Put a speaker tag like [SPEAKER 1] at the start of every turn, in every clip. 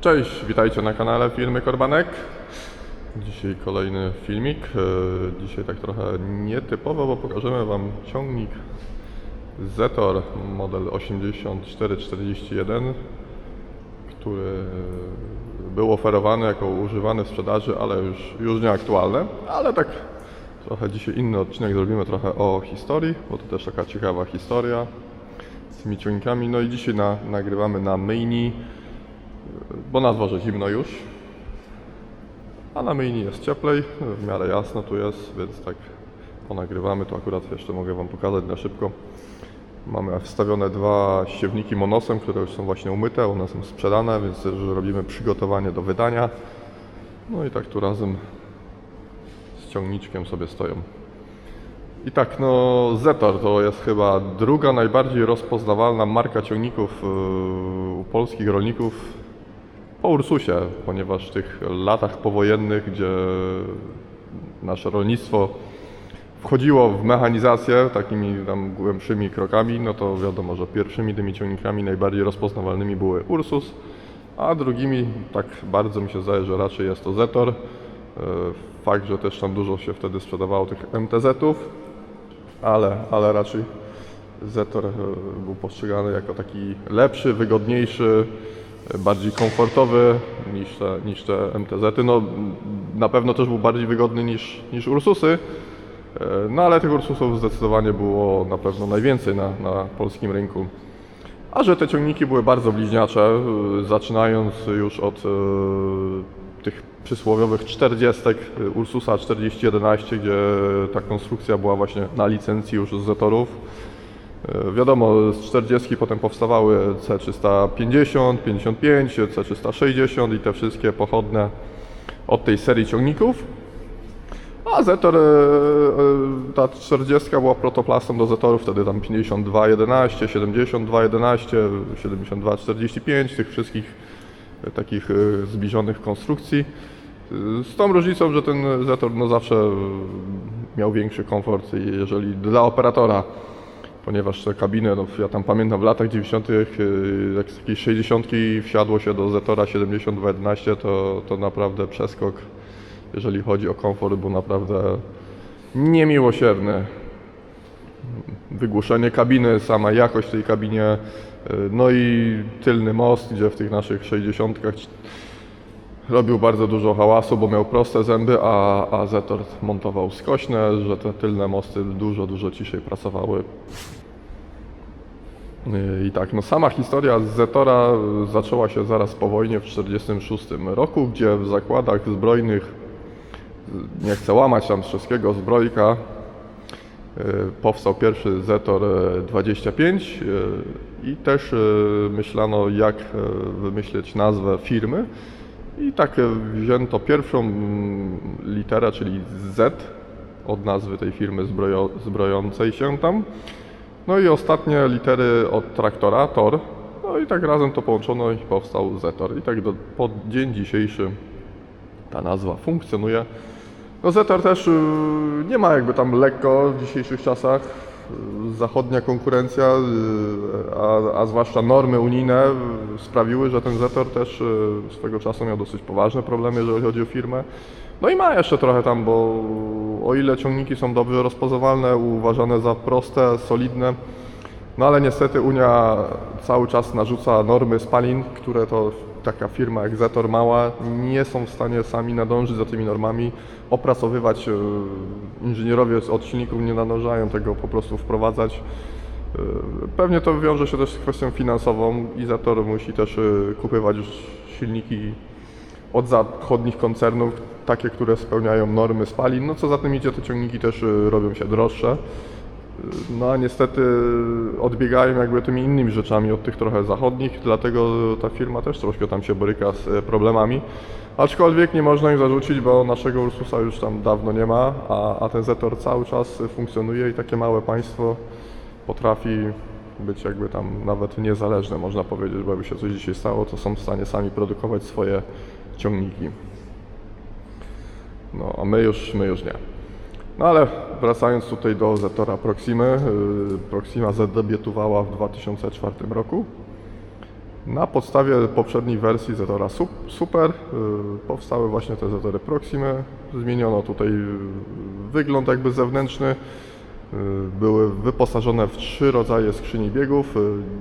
[SPEAKER 1] Cześć, witajcie na kanale Filmy Korbanek. Dzisiaj kolejny filmik. Dzisiaj tak trochę nietypowo, bo pokażemy Wam ciągnik Zetor model 8441, który był oferowany jako używany w sprzedaży, ale już nieaktualny. Ale tak trochę dzisiaj inny odcinek zrobimy, trochę o historii, bo to też taka ciekawa historia z tymi ciągnikami. No i dzisiaj nagrywamy na myjni, bo na dworze zimno już, a na myjni jest cieplej, w miarę jasno tu jest, więc tak ponagrywamy. To akurat jeszcze mogę Wam pokazać na szybko. Mamy wstawione dwa ściewniki monosem, które już są właśnie umyte, one są sprzedane, więc już robimy przygotowanie do wydania. No i tak tu razem z ciągniczkiem sobie stoją. I tak, no Zetor to jest chyba druga najbardziej rozpoznawalna marka ciągników u polskich rolników po Ursusie, ponieważ w tych latach powojennych, gdzie nasze rolnictwo wchodziło w mechanizację takimi tam głębszymi krokami, no to wiadomo, że pierwszymi tymi ciągnikami najbardziej rozpoznawalnymi były Ursus, a drugimi, tak bardzo mi się zdaje, że raczej jest to Zetor. Fakt, że też tam dużo się wtedy sprzedawało tych MTZ-ów, ale raczej Zetor był postrzegany jako taki lepszy, wygodniejszy, bardziej komfortowy niż te MTZ-y. No, na pewno też był bardziej wygodny niż Ursusy, no ale tych Ursusów zdecydowanie było na pewno najwięcej na polskim rynku. A że te ciągniki były bardzo bliźniacze, zaczynając już od tych przysłowiowych 40 Ursusa 4011, gdzie ta konstrukcja była właśnie na licencji już z Zetorów. Wiadomo, z 40 potem powstawały C350, 55, C360 i te wszystkie pochodne od tej serii ciągników. A Zetor, ta 40 była protoplastą do Zetorów, wtedy tam 5211, 7211, 7245, tych wszystkich takich zbliżonych konstrukcji. Z tą różnicą, że ten Zetor no zawsze miał większy komfort, jeżeli dla operatora, ponieważ te kabiny, no ja tam pamiętam w latach 90., jak z jakiejś 60 wsiadło się do Zetora 7211, to naprawdę przeskok, jeżeli chodzi o komfort, był naprawdę niemiłosierny. Wygłuszenie kabiny, sama jakość tej kabinie, no i tylny most, gdzie w tych naszych 60 robił bardzo dużo hałasu, bo miał proste zęby, a Zetor montował skośne, że te tylne mosty dużo ciszej pracowały. I tak, no sama historia z Zetora zaczęła się zaraz po wojnie w 1946 roku, gdzie w zakładach zbrojnych, nie chcę łamać tam wszystkiego, zbrojka, powstał pierwszy Zetor 25 i też myślano, jak wymyśleć nazwę firmy. I tak wzięto pierwszą literę, czyli Z od nazwy tej firmy zbrojącej się tam. No i ostatnie litery od traktora, Tor. No i tak razem to połączono i powstał Zetor. I tak po dzień dzisiejszy ta nazwa funkcjonuje. No Zetor też nie ma jakby tam lekko w dzisiejszych czasach. Zachodnia konkurencja, a zwłaszcza normy unijne sprawiły, że ten Zetor też swego czasu miał dosyć poważne problemy, jeżeli chodzi o firmę. No i ma jeszcze trochę tam, bo o ile ciągniki są dobrze rozpoznawalne, uważane za proste, solidne, no ale niestety Unia cały czas narzuca normy spalin, które to taka firma jak Zetor mała nie są w stanie sami nadążyć za tymi normami, opracowywać. Inżynierowie od silników nie nadążają tego po prostu wprowadzać. Pewnie to wiąże się też z kwestią finansową i Zetor musi też kupywać silniki od zachodnich koncernów, takie, które spełniają normy spalin. No co za tym idzie, te ciągniki też robią się droższe. No a niestety odbiegają jakby tymi innymi rzeczami od tych trochę zachodnich, dlatego ta firma też troszkę tam się boryka z problemami. Aczkolwiek nie można im zarzucić, bo naszego Ursusa już tam dawno nie ma, a ten Zetor cały czas funkcjonuje i takie małe państwo potrafi być jakby tam nawet niezależne, można powiedzieć, bo jakby się coś dzisiaj stało, to są w stanie sami produkować swoje ciągniki. No a my już nie. No ale wracając tutaj do Zetora Proximy, Proxima zadebiutowała w 2004 roku Na podstawie poprzedniej wersji Zetora Super powstały właśnie te Zetory Proximy. Zmieniono tutaj wygląd jakby zewnętrzny. Były wyposażone w 3 rodzaje skrzyni biegów,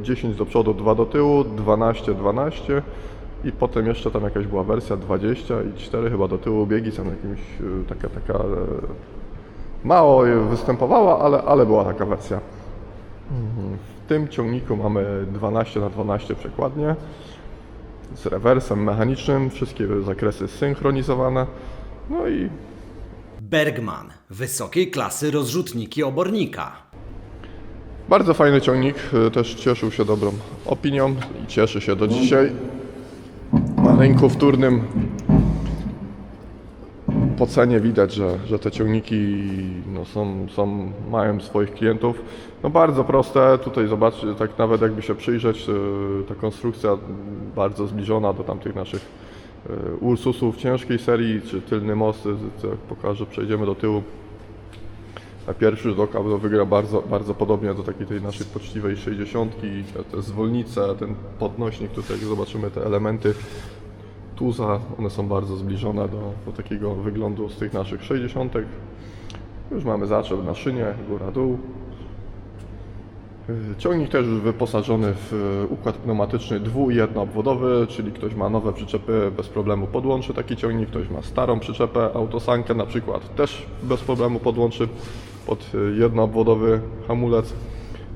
[SPEAKER 1] 10 do przodu, 2 do tyłu, 12 i potem jeszcze tam jakaś była wersja 20 i 4 chyba do tyłu biegi, tam jakimś taka mało występowała, ale była taka wersja. W tym ciągniku mamy 12×12 przekładnie z rewersem mechanicznym, wszystkie zakresy synchronizowane, no i
[SPEAKER 2] Bergman, wysokiej klasy rozrzutniki obornika.
[SPEAKER 1] bardzo fajny ciągnik, też cieszył się dobrą opinią i cieszy się do dzisiaj. Na rynku wtórnym po cenie widać, że te ciągniki no, mają swoich klientów. No bardzo proste, tutaj zobaczcie, tak nawet jakby się przyjrzeć, ta konstrukcja bardzo zbliżona do tamtych naszych Ursusów ciężkiej serii, czy tylny most, jak pokażę, przejdziemy do tyłu. Na pierwszy rzut oka wygra bardzo podobnie do takiej tej naszej poczciwej 60, te zwolnice, ten podnośnik, tutaj jak zobaczymy te elementy tuza, one są bardzo zbliżone do takiego wyglądu z tych naszych 60. Już mamy zaczep na szynie, góra-dół. Ciągnik też już wyposażony w układ pneumatyczny dwu- i jednoobwodowy, czyli ktoś ma nowe przyczepy, bez problemu podłączy taki ciągnik, ktoś ma starą przyczepę, autosankę na przykład, też bez problemu podłączy pod jednoobwodowy hamulec.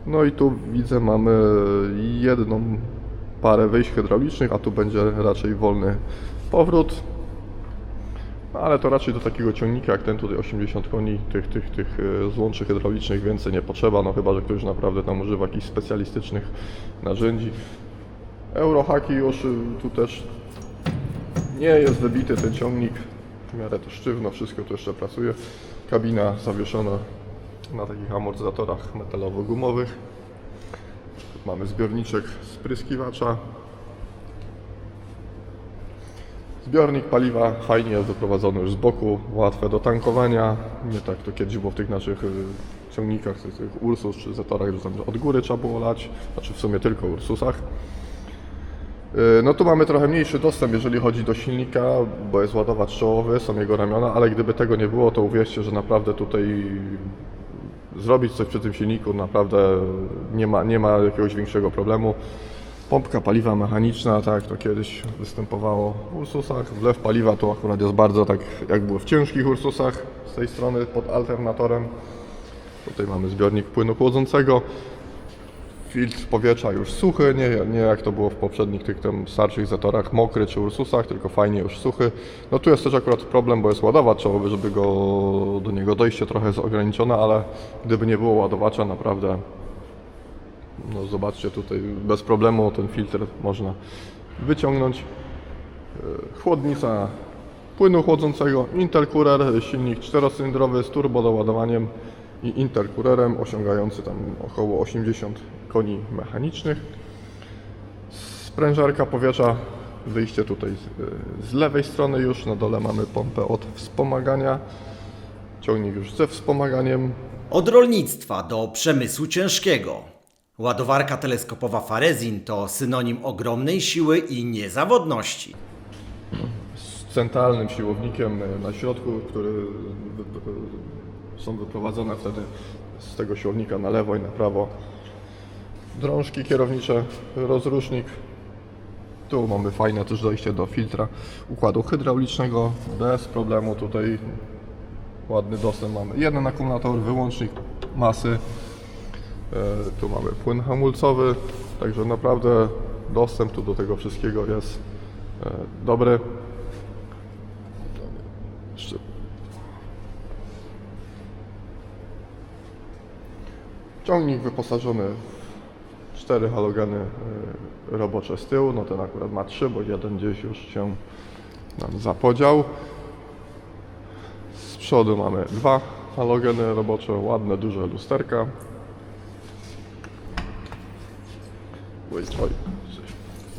[SPEAKER 1] No i tu widzę, mamy jedną parę wyjść hydraulicznych, a tu będzie raczej wolny powrót. No, ale to raczej do takiego ciągnika jak ten tutaj 80 koni, tych złączy hydraulicznych więcej nie potrzeba, no chyba że ktoś naprawdę tam używa jakichś specjalistycznych narzędzi. Eurohaki już tu też nie jest wybity ten ciągnik, w miarę to sztywno, wszystko tu jeszcze pracuje. Kabina zawieszona na takich amortyzatorach metalowo-gumowych. Mamy zbiorniczek spryskiwacza. Zbiornik paliwa fajnie jest wyprowadzony już z boku, łatwe do tankowania. Nie tak to kiedyś było w tych naszych ciągnikach, tych Ursus czy Zetorach, że tam od góry trzeba było lać, znaczy w sumie tylko Ursusach. No tu mamy trochę mniejszy dostęp, jeżeli chodzi do silnika, bo jest ładowacz czołowy, są jego ramiona, ale gdyby tego nie było, to uwierzcie, że naprawdę tutaj zrobić coś przy tym silniku naprawdę nie ma jakiegoś większego problemu. Pompka paliwa mechaniczna, tak jak to kiedyś występowało w Ursusach. Wlew paliwa tu akurat jest bardzo tak jak było w ciężkich Ursusach z tej strony pod alternatorem. Tutaj mamy zbiornik płynu chłodzącego. Filtr powietrza już suchy, nie jak to było w poprzednich tych tam starszych Zetorach, mokry czy Ursusach, tylko fajnie już suchy. No tu jest też akurat problem, bo jest ładowacz czołowy, żeby do niego dojście trochę jest ograniczone, ale gdyby nie było ładowacza, naprawdę no zobaczcie tutaj bez problemu ten filtr można wyciągnąć. Chłodnica płynu chłodzącego, intercooler, silnik 4-cylindrowy z turbodoładowaniem i intercoolerem osiągający tam około 80 koni mechanicznych. Sprężarka powietrza, wyjście tutaj z lewej strony już, na dole mamy pompę od wspomagania, ciągnik już ze wspomaganiem.
[SPEAKER 2] Od rolnictwa do przemysłu ciężkiego. Ładowarka teleskopowa Farezin to synonim ogromnej siły i niezawodności.
[SPEAKER 1] Z centralnym siłownikiem na środku, który są wyprowadzone wtedy z tego siłownika na lewo i na prawo drążki kierownicze, rozrusznik. Tu mamy fajne też dojście do filtra układu hydraulicznego, bez problemu tutaj ładny dostęp mamy. Jeden akumulator, wyłącznik masy, tu mamy płyn hamulcowy, także naprawdę dostęp tu do tego wszystkiego jest dobry. Ciągnik wyposażony w 4 halogeny robocze z tyłu, no ten akurat ma 3, bo jeden gdzieś już się nam zapodział. Z przodu mamy 2 halogeny robocze, ładne, duże lusterka. Oj,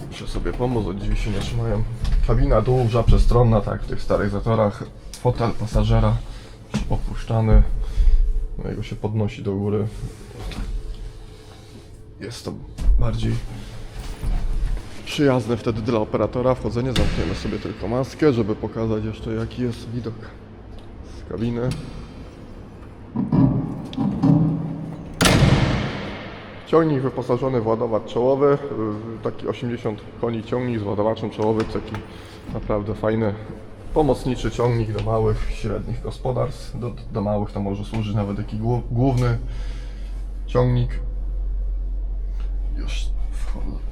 [SPEAKER 1] muszę sobie pomóc, od drzwi się nie trzymają. Kabina duża, przestronna, tak w tych starych Zetorach. Fotel pasażera opuszczany, no jego się podnosi do góry. Jest to bardziej przyjazne wtedy dla operatora. Wchodzenie, zamkniemy sobie tylko maskę, żeby pokazać jeszcze jaki jest widok z kabiny. Ciągnik wyposażony w ładowacz czołowy, taki 80 koni ciągnik z ładowaczem czołowym, taki naprawdę fajny, pomocniczy ciągnik do małych, średnich gospodarstw. Do małych to może służyć nawet taki główny ciągnik. Już wchodzę.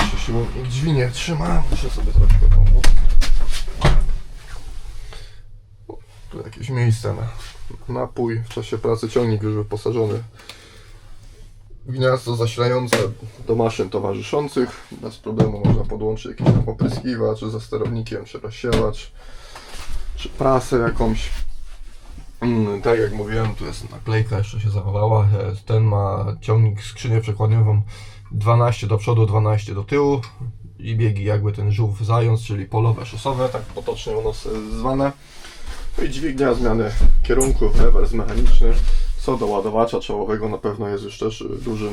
[SPEAKER 1] Jeszcze siłą i drzwi nie trzyma, muszę sobie troszkę pomóc. O, tu jakieś miejsce na napój. W czasie pracy ciągnik już wyposażony w gniazdo zasilające do maszyn towarzyszących. Bez problemu można podłączyć jakiś tam opryskiwacz ze sterownikiem, czy rozsiewacz, czy prasę jakąś. Tak jak mówiłem, tu jest naklejka, jeszcze się zachowała. Ten ma ciągnik skrzynię przekładniową 12 do przodu, 12 do tyłu i biegi jakby ten żółw zając, czyli polowe, szosowe, tak potocznie ono zwane. No i dźwignia zmiany kierunku, rewers mechaniczny. Co do ładowacza czołowego, na pewno jest już też dużym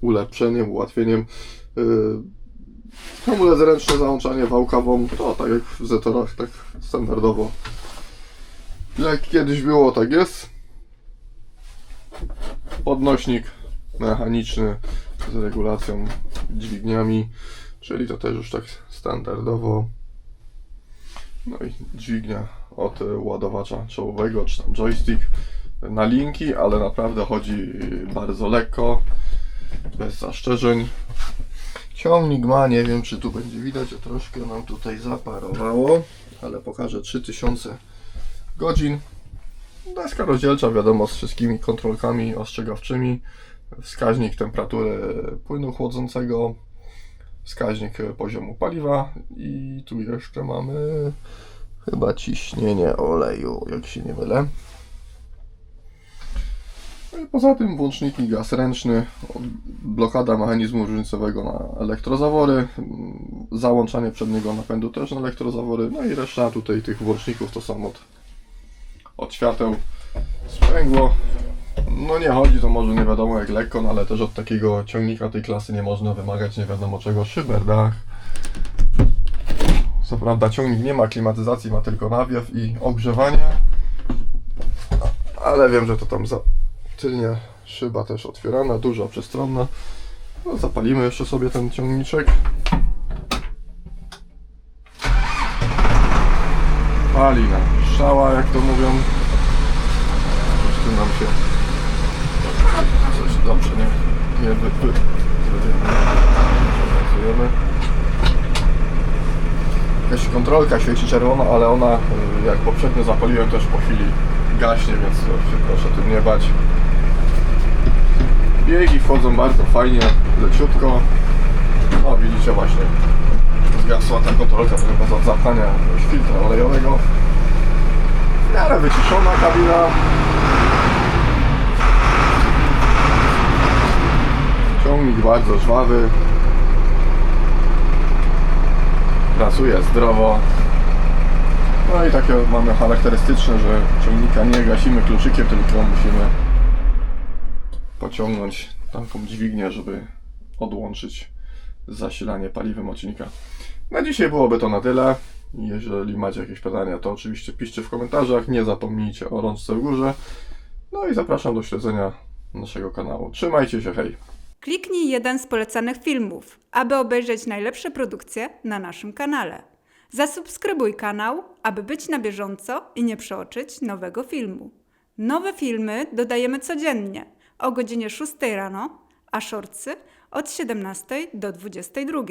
[SPEAKER 1] ulepszeniem, ułatwieniem. Hamulec ręczny, załączanie wałkawą, to tak jak w Zetorach, tak standardowo. Jak kiedyś było, tak jest. Podnośnik mechaniczny z regulacją dźwigniami, czyli to też już tak standardowo. No i dźwignia od ładowacza czołowego, czy tam joystick na linki, ale naprawdę chodzi bardzo lekko, bez zastrzeżeń. Ciągnik ma, nie wiem czy tu będzie widać, a troszkę nam tutaj zaparowało, ale pokażę 3000 godzin. Deska rozdzielcza, wiadomo, z wszystkimi kontrolkami ostrzegawczymi. Wskaźnik temperatury płynu chłodzącego, wskaźnik poziomu paliwa i tu jeszcze mamy chyba ciśnienie oleju, jak się nie mylę. No i poza tym włączniki gaz ręczny, blokada mechanizmu różnicowego na elektrozawory, załączanie przedniego napędu też na elektrozawory, no i reszta tutaj tych włączników to są od świateł, sprzęgło. No nie chodzi to może nie wiadomo jak lekko, no ale też od takiego ciągnika tej klasy nie można wymagać nie wiadomo czego. Szyber, dach. Co prawda ciągnik nie ma klimatyzacji, ma tylko nawiew i ogrzewanie. Ale wiem, że to tam tylnie szyba też otwierana, duża, przestronna. No, zapalimy jeszcze sobie ten ciągniczek. Pali na strzała, jak to mówią. Coś tu nam się coś dobrze nie wypracujemy. Jakaś kontrolka świeci czerwona, ale ona jak poprzednio zapaliłem też po chwili gaśnie, więc się proszę tym nie bać. Biegi wchodzą bardzo fajnie, leciutko. O, widzicie właśnie, zgasła ta kontrolka chyba od zapchania jakiegoś filtra olejowego. W miarę wyciszona kabina. Ciągnik bardzo żwawy. Pracuje zdrowo. No i takie mamy charakterystyczne, że ciągnika nie gasimy kluczykiem, tylko musimy pociągnąć taką dźwignię, żeby odłączyć zasilanie paliwem odcinka. Na dzisiaj byłoby to na tyle. Jeżeli macie jakieś pytania, to oczywiście piszcie w komentarzach. Nie zapomnijcie o rączce w górze. No i zapraszam do śledzenia naszego kanału. Trzymajcie się, hej!
[SPEAKER 3] Kliknij jeden z polecanych filmów, aby obejrzeć najlepsze produkcje na naszym kanale. Zasubskrybuj kanał, aby być na bieżąco i nie przeoczyć nowego filmu. Nowe filmy dodajemy codziennie o godzinie 6 rano, a shortsy od 17 do 22.